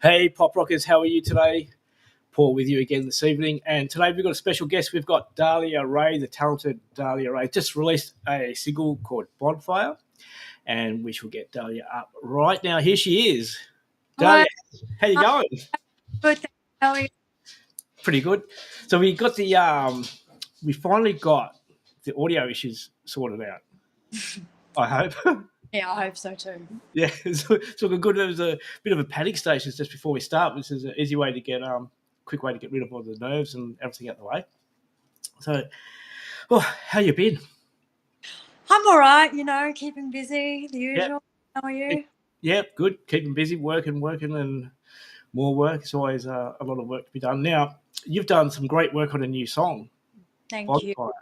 Hey, Pop Rockers, how are you today? Paul with you again this evening. And today we've got a special guest. We've got Dahlia Ray, the talented Dahlia Ray. Just released a single called Bonfire, and we shall get Dahlia up right now. Here she is. Dahlia, how you going? Good. How are you? Pretty good. So we got we finally got the audio issues sorted out. I hope. Yeah, I hope so too. Yeah, it's looking good. There was a bit of a panic station just before we start, which is an easy way to get quick way to get rid of all the nerves and everything out the way. So, how you been? I'm all right, keeping busy, the usual. Yep. How are you? Yeah, good. Keeping busy, working, and more work. It's always a lot of work to be done. Now, you've done some great work on a new song. Thank Bonfire. you.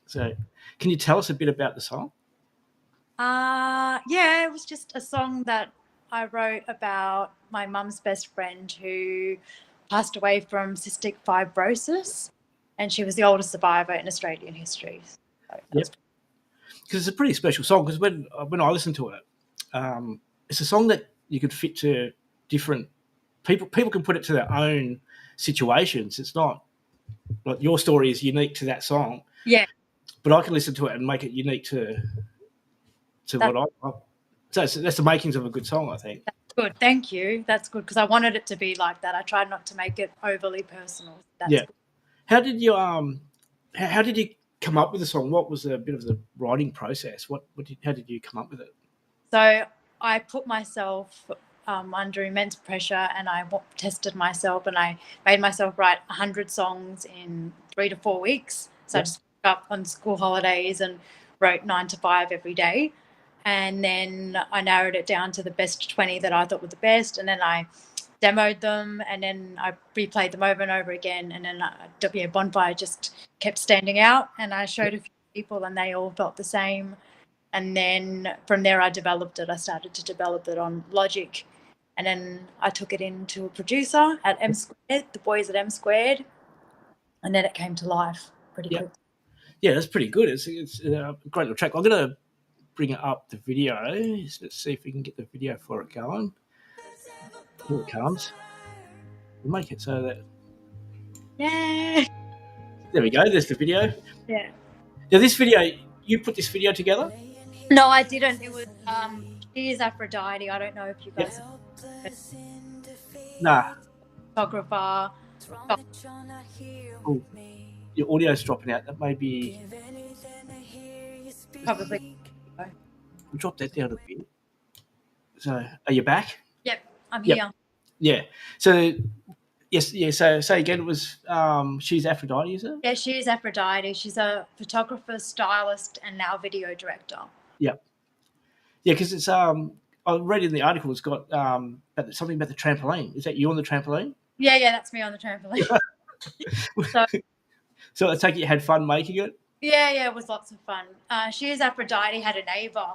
So, can you tell us a bit about the song? Yeah, it was just a song that I wrote about my mum's best friend who passed away from cystic fibrosis, and she was the oldest survivor in Australian history. So because it's a pretty special song. Because when I listen to it, it's a song that you could fit to different people. People can put it to their own situations. It's not like your story is unique to that song. Yeah, but I can listen to it and make it unique to what I. So that's the makings of a good song, I think. That's good. Thank you. That's good because I wanted it to be like that. I tried not to make it overly personal. That's yeah. Good. How did you come up with the song? What was a bit of the writing process? How did you come up with it? So I put myself under immense pressure, and I tested myself, and I made myself write 100 songs in 3 to 4 weeks. So I just woke up on school holidays and wrote 9 to 5 every day. And then I narrowed it down to the best 20 that I thought were the best. And then I demoed them, and then I replayed them over and over again. And then Bonfire just kept standing out, and I showed a few people and they all felt the same. And then from there I developed it. I started to develop it on Logic. And then I took it into a producer at M Squared, the boys at M Squared. And then it came to life pretty quickly. Yeah, that's pretty good. It's a great little track. I'm going to bring up the video. Let's see if we can get the video for it going. Here it comes. We'll make it so that. Yeah. There we go. There's the video. Yeah. Now, this video, you put this video together? No, I didn't. It was She Is Aphrodite. I don't know if you guys. Nah. Photographer. Oh, your audio's dropping out. That may be. Probably. We'll drop that down a bit. So, are you back? Yep, I'm here. Yeah. So, yes, yeah. So, say again, it was She's Aphrodite, is it? Yeah, She Is Aphrodite. She's a photographer, stylist, and now video director. Yep. Yeah, because it's I read in the article it's got something about the trampoline. Is that you on the trampoline? Yeah, that's me on the trampoline. So I take it you had fun making it? Yeah, it was lots of fun. She Is Aphrodite had a neighbour.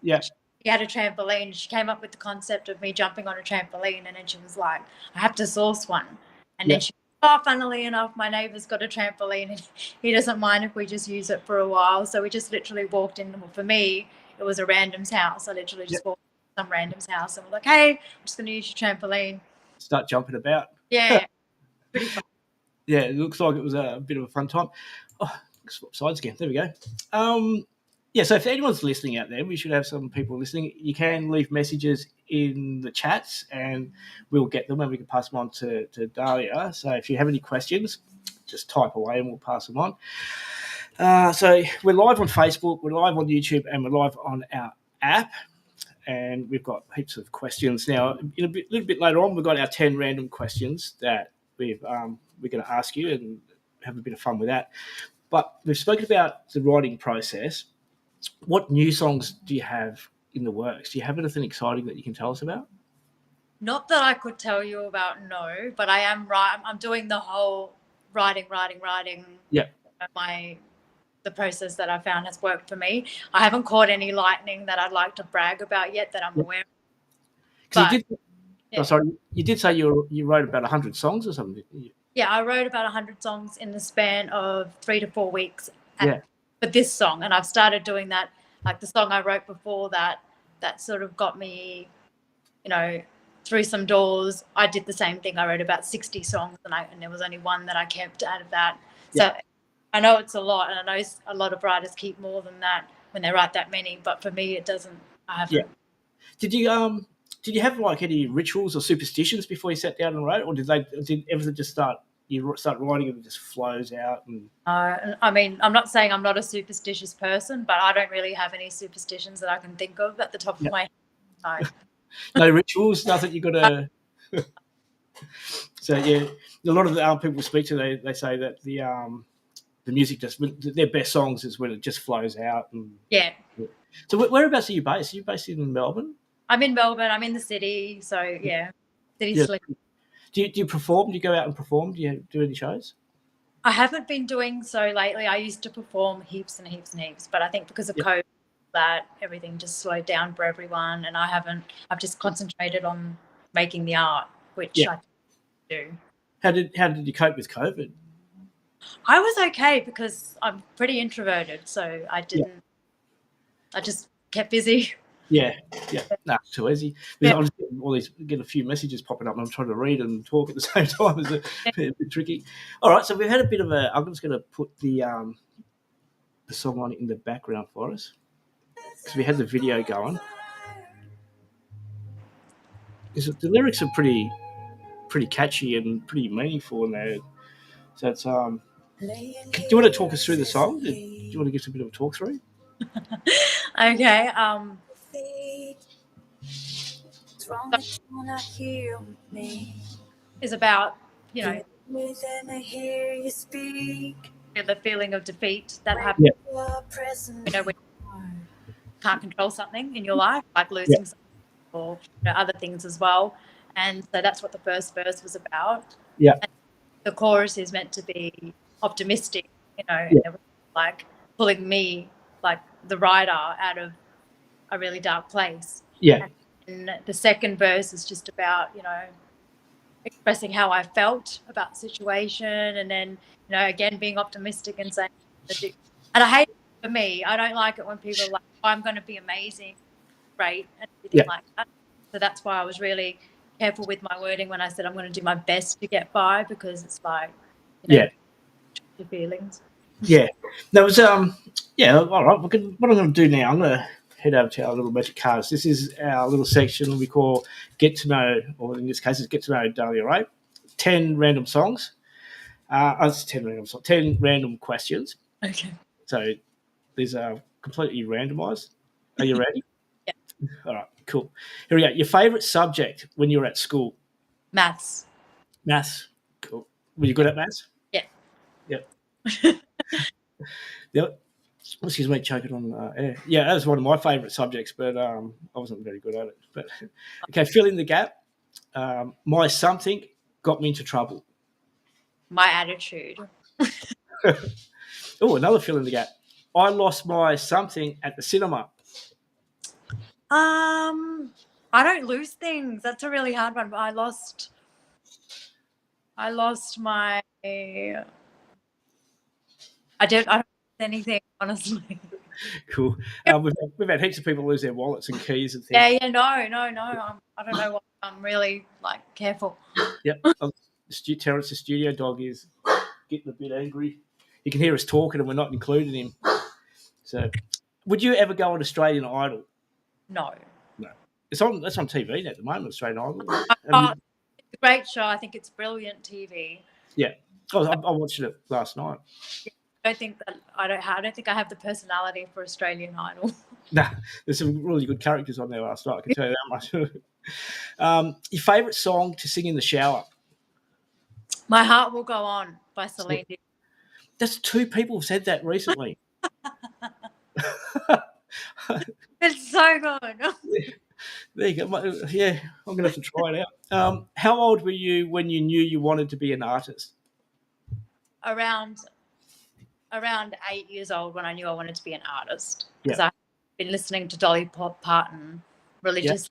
Yeah. She had a trampoline. She came up with the concept of me jumping on a trampoline, and then she was like, I have to source one. And then she funnily enough, my neighbour's got a trampoline, and he doesn't mind if we just use it for a while. So we just literally walked in. For me, it was a random's house. I literally just walked in some random's house, and we're like, hey, I'm just going to use your trampoline. Start jumping about. Yeah. Pretty fun. Yeah, it looks like it was a bit of a fun time. Oh, swap sides again. There we go. So if anyone's listening out there, we should have some people listening. You can leave messages in the chats, and we'll get them, and we can pass them on to Dhalia. So if you have any questions, just type away, and we'll pass them on. So we're live on Facebook, we're live on YouTube, and we're live on our app. And we've got heaps of questions now. In a little bit later on, we've got our 10 random questions that we're going to ask you and have a bit of fun with that. But we've spoken about the writing process. What new songs do you have in the works? Do you have anything exciting that you can tell us about? Not that I could tell you about, no, but I am I'm doing the whole writing. Yeah. The process that I found has worked for me. I haven't caught any lightning that I'd like to brag about yet that I'm aware of. You did say you wrote about 100 songs or something, didn't you? Yeah, I wrote about 100 songs in the span of 3 to 4 weeks for this song, and I've started doing that. Like the song I wrote before that sort of got me, through some doors. I did the same thing. I wrote about 60 songs, and there was only one that I kept out of that. So I know it's a lot, and I know a lot of writers keep more than that when they write that many. But for me, it doesn't. I haven't. Yeah. Did you have like any rituals or superstitions before you sat down and wrote, or did everything just start? You start writing and it just flows out. And I mean, I'm not saying I'm not a superstitious person, but I don't really have any superstitions that I can think of at the top of my head. No rituals, nothing. You got to. So yeah, a lot of the people we speak to, they say that the music their best songs is when it just flows out. And, yeah. So whereabouts are you based? Are you based in Melbourne? I'm in Melbourne. I'm in the city. So yeah, city sleep. Do you perform? Do you go out and perform? Do you do any shows? I haven't been doing so lately. I used to perform heaps and heaps and heaps, but I think because of COVID, that everything just slowed down for everyone, and I've just concentrated on making the art, which I do. How did you cope with COVID? I was okay because I'm pretty introverted, so I didn't. I just kept busy. Yeah. No, too easy. Yeah. I'm just getting a few messages popping up, and I'm trying to read and talk at the same time. It's a bit tricky. All right, so we've had a bit of I'm just going to put the song on in the background for us because we had the video going. The lyrics are pretty catchy and pretty meaningful in there. So it's do you want to talk us through the song? Do you want to give us a bit of a talk through? Okay. Is about the feeling of defeat that happens. When you can't control something in your life, like losing something or other things as well. And so that's what the first verse was about. Yeah. And the chorus is meant to be optimistic, and it was like pulling me, like the writer, out of a really dark place. Yeah. And the second verse is just about, expressing how I felt about the situation, and then, again, being optimistic and saying, and I hate it for me. I don't like it when people are like, oh, I'm going to be amazing, great, and everything like that. So that's why I was really careful with my wording when I said I'm going to do my best to get by, because it's like, your feelings. Yeah. That was all right. What I'm going to do now, I'm going to head over to our little magic cards. This is our little section we call Get to Know, or in this case, it's Get to Know Dahlia Ray. 10 random songs. It's 10 random questions. Okay. So these are completely randomised. Are you ready? Yeah. All right, cool. Here we go. Your favourite subject when you were at school? Maths. Cool. Were you good at maths? Yeah. Yep. Yep. Excuse me, choking on air. Yeah, that was one of my favourite subjects, but I wasn't very good at it. But okay, fill in the gap. My something got me into trouble. My attitude. Oh, another fill in the gap. I lost my something at the cinema. I don't lose things. That's a really hard one. But I lost my. I don't lose anything, honestly. Cool. We've had heaps of people lose their wallets and keys and things. Yeah. No. I don't know what. I'm really careful. Yep. Terrence, the studio dog, is getting a bit angry. You can hear us talking, and we're not including him. So, would you ever go on Australian Idol? No. That's on TV at the moment, Australian Idol. It's a great show. I think it's brilliant TV. Yeah. I watched it last night. I don't think I have the personality for Australian Idol. Nah, there's some really good characters on there last night. I can tell you that much. Your favourite song to sing in the shower? My Heart Will Go On by Celine Dion. That's 2 people have said that recently. It's so good. There you go. Yeah, I'm going to have to try it out. How old were you when you knew you wanted to be an artist? Around 8 years old, when I knew I wanted to be an artist, because I've been listening to Dolly Parton religiously,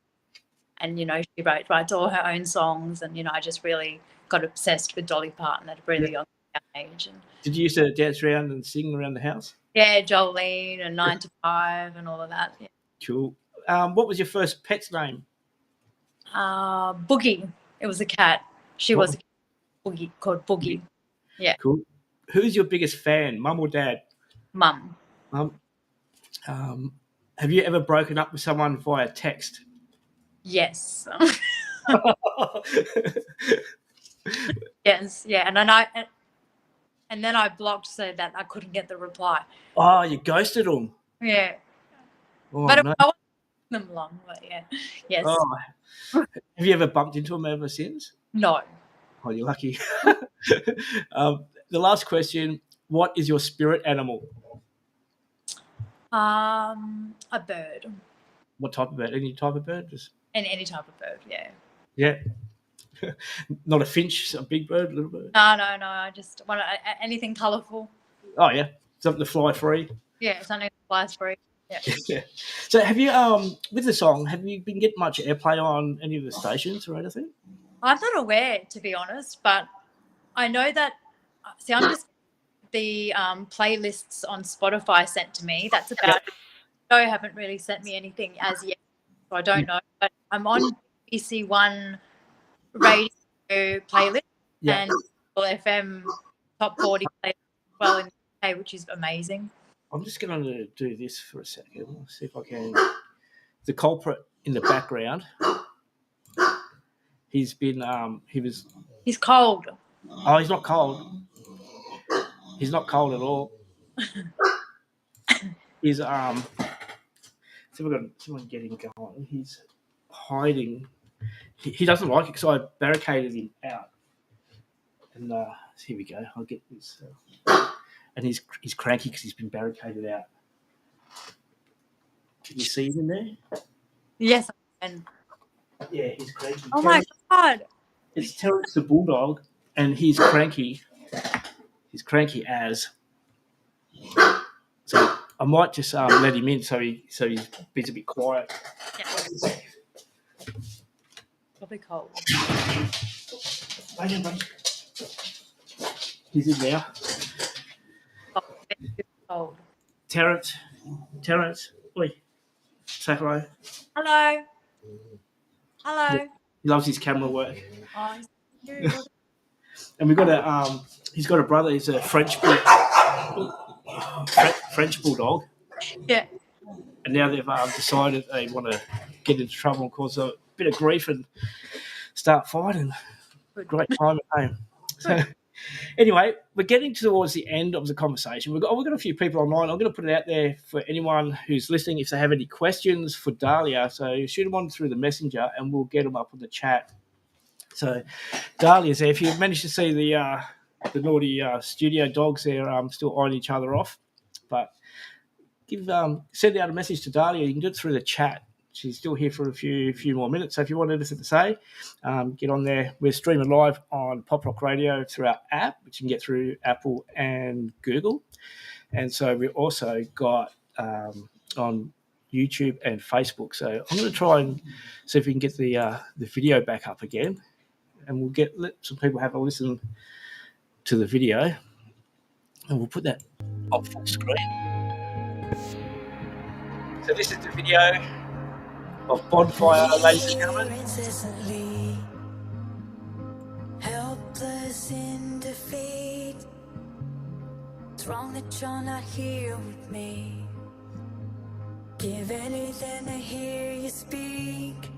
and she writes all her own songs, and I just really got obsessed with Dolly Parton at a really young age. And did you used to dance around and sing around the house? Yeah, Jolene and 9 to 5 and all of that. Yeah. Cool. What was your first pet's name? Boogie. It was a cat. She was a cat. Boogie, called Boogie. Yeah. Cool. Who's your biggest fan, mum or dad? Mum. Mum. Have you ever broken up with someone via text? Yes. Yes. Yeah. And then I blocked so that I couldn't get the reply. Oh, you ghosted them. Yeah. Oh, But no. I wasn't them long. But yeah. Yes. Oh. Have you ever bumped into them ever since? No. Oh, you're lucky. The last question, what is your spirit animal? A bird. What type of bird? Any type of bird? Just... And any type of bird, yeah. Yeah. Not a finch, a big bird, little bird? No. I just want anything colourful. Oh, yeah. Something to fly free. Yeah, something that flies free. Yeah. Yeah. So have you, with the song, have you been getting much airplay on any of the stations or anything? I'm not aware, to be honest, but I know that, see, I'm just the playlists on Spotify sent to me. That's about it. I haven't really sent me anything as yet, so I don't know. But I'm on BBC One radio playlist and FM top 40 playlist as well in the UK, which is amazing. I'm just going to do this for a second. Let's see if I can. The culprit in the background. He's been. He's cold. Oh, he's not cold. He's not cold at all. He's See if we got someone getting going. He's hiding. He doesn't like it because I barricaded him out. And here we go. I'll get this. And he's cranky because he's been barricaded out. Can you see him in there? Yes, I can. Yeah, he's cranky. Oh my God! It's Terrence the bulldog, and he's cranky. He's cranky as. So I might just let him in so he's a bit quiet. Yeah. Probably cold. Wait in, buddy. He's in there. Cold. Terrence, oi, say hello. Hello. Hello. He loves his camera work. Oh, he's And we've got he's got a brother. He's a French bulldog. Yeah. And now they've decided they want to get into trouble and cause a bit of grief and start fighting. Great time at home. So, anyway, we're getting towards the end of the conversation. We've got a few people online. I'm going to put it out there for anyone who's listening if they have any questions for Dahlia. So shoot them on through the messenger and we'll get them up on the chat. So Dahlia's there. If you managed to see the naughty studio dogs, they're still eyeing each other off. But send out a message to Dahlia. You can do it through the chat. She's still here for a few more minutes. So if you want anything to say, get on there. We're streaming live on PopRock Radio through our app, which you can get through Apple and Google. And so we also got on YouTube and Facebook. So I'm going to try and see if we can get the video back up again. And we'll let some people have a listen to the video. And we'll put that on full screen. So this is the video of Bonfire, ladies and gentlemen. Helpless in defeat. It's wrong that you're not here with me. Give anything to hear you speak.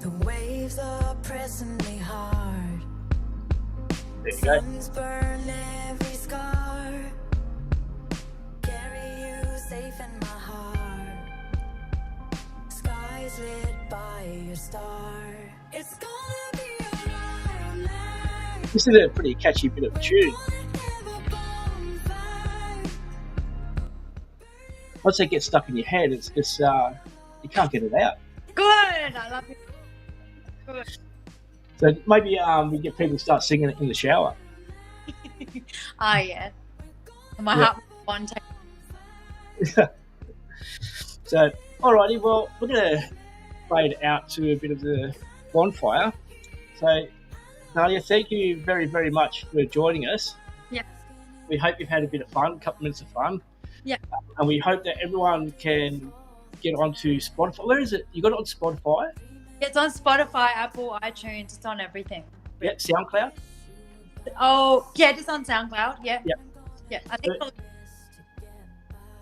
The waves are pressing me hard. There you go. Suns burn every scar. Carry you safe in my heart. Skies lit by your star. It's gonna be alright. This is a pretty catchy bit of a tune. Once it gets stuck in your head, it's just you can't get it out. good. I love it. Good. So maybe we get people to start singing it in the shower. Oh yeah. My heart was one. So, alrighty, well, we're going to fade out to a bit of the bonfire. So, Dhalia, thank you very, very much for joining us. Yeah. We hope you've had a bit of fun, a couple minutes of fun. Yeah. And we hope that everyone can get onto Spotify. Where is it? You got it on Spotify? It's on Spotify, Apple, iTunes. It's on everything. Yeah, SoundCloud. Oh, yeah, just on SoundCloud. Yeah. Yep. Yeah. I think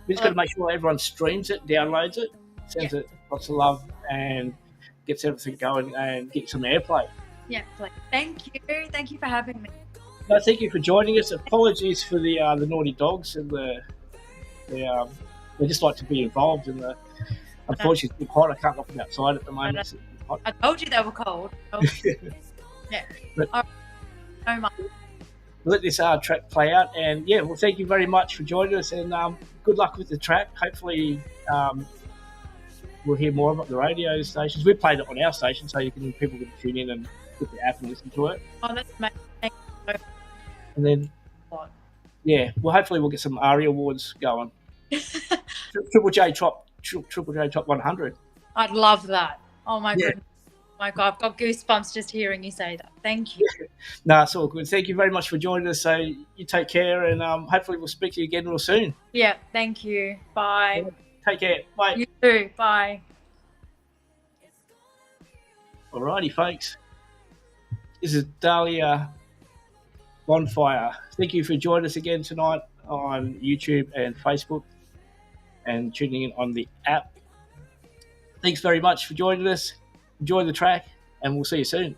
We just got to make sure everyone streams it, downloads it, sends it lots of love, and gets everything going and get some airplay. yeah. Thank you. Thank you for having me. No, thank you for joining us. Apologies for the naughty dogs and they just like to be involved in the. Unfortunately, it's too hot. I can't lock them outside at the moment. It's hot. I told you they were cold. Oh. Yeah. But- so much. Let this track play out, and yeah, well, thank you very much for joining us, and good luck with the track. Hopefully, we'll hear more about the radio stations. We played it on our station, so people can tune in and get the app and listen to it. Oh, that's amazing. Thank you so And then, much. yeah, well, hopefully we'll get some ARIA awards going. Triple J Top 100. I'd love that. Oh my goodness. My God, I've got goosebumps just hearing you say that. Thank you. No, it's all good. Thank you very much for joining us. So you take care, and hopefully we'll speak to you again real soon. Yeah, thank you. Bye. Take care. Bye. You too. Bye. Alrighty, folks. This is Dahlia Bonfire. Thank you for joining us again tonight on YouTube and Facebook and tuning in on the app. Thanks very much for joining us. Enjoy the track, and we'll see you soon.